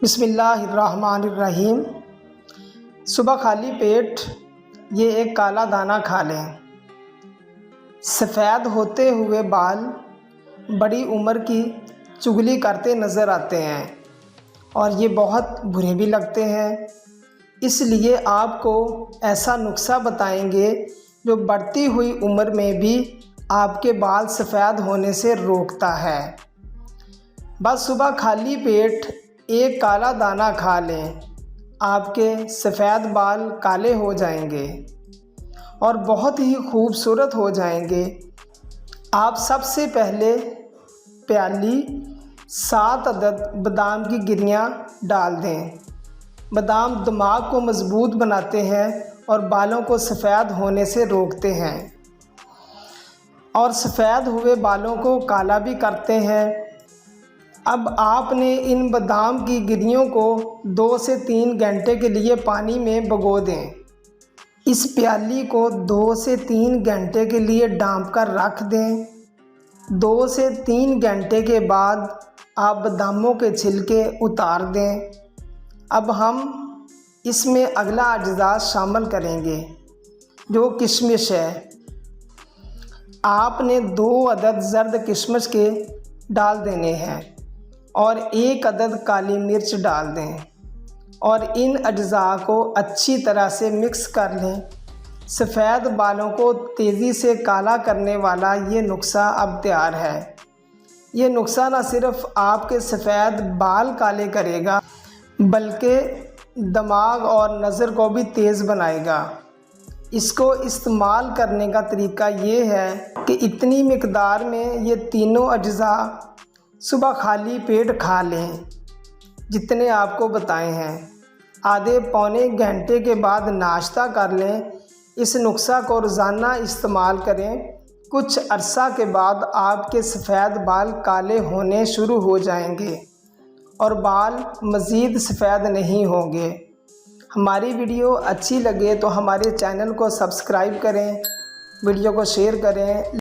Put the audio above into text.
بسم اللہ الرحمن الرحیم۔ صبح خالی پیٹ یہ ایک کالا دانہ کھا لیں۔ سفید ہوتے ہوئے بال بڑی عمر کی چغلی کرتے نظر آتے ہیں اور یہ بہت برے بھی لگتے ہیں، اس لیے آپ کو ایسا نسخہ بتائیں گے جو بڑھتی ہوئی عمر میں بھی آپ کے بال سفید ہونے سے روکتا ہے۔ بس صبح خالی پیٹ ایک کالا دانہ کھا لیں، آپ کے سفید بال کالے ہو جائیں گے اور بہت ہی خوبصورت ہو جائیں گے۔ آپ سب سے پہلے پیالی 7 عدد بادام کی گریاں ڈال دیں۔ بادام دماغ کو مضبوط بناتے ہیں اور بالوں کو سفید ہونے سے روکتے ہیں اور سفید ہوئے بالوں کو کالا بھی کرتے ہیں۔ اب آپ نے ان بادام کی گریوں کو 2 سے 3 گھنٹے کے لیے پانی میں بھگو دیں۔ اس پیالی کو 2 سے 3 گھنٹے کے لیے ڈانپ کر رکھ دیں۔ 2 سے 3 گھنٹے کے بعد آپ باداموں کے چھلکے اتار دیں۔ اب ہم اس میں اگلا اجزاء شامل کریں گے جو کشمش ہے۔ آپ نے 2 عدد زرد کشمش کے ڈال دینے ہیں اور 1 عدد کالی مرچ ڈال دیں اور ان اجزاء کو اچھی طرح سے مکس کر لیں۔ سفید بالوں کو تیزی سے کالا کرنے والا یہ نسخہ اب تیار ہے۔ یہ نسخہ نہ صرف آپ کے سفید بال کالے کرے گا بلکہ دماغ اور نظر کو بھی تیز بنائے گا۔ اس کو استعمال کرنے کا طریقہ یہ ہے کہ اتنی مقدار میں یہ تینوں اجزاء صبح خالی پیٹ کھا لیں جتنے آپ کو بتائے ہیں۔ آدھے پونے گھنٹے کے بعد ناشتہ کر لیں۔ اس نسخہ کو روزانہ استعمال کریں۔ کچھ عرصہ کے بعد آپ کے سفید بال کالے ہونے شروع ہو جائیں گے اور بال مزید سفید نہیں ہوں گے۔ ہماری ویڈیو اچھی لگے تو ہمارے چینل کو سبسکرائب کریں، ویڈیو کو شیئر کریں۔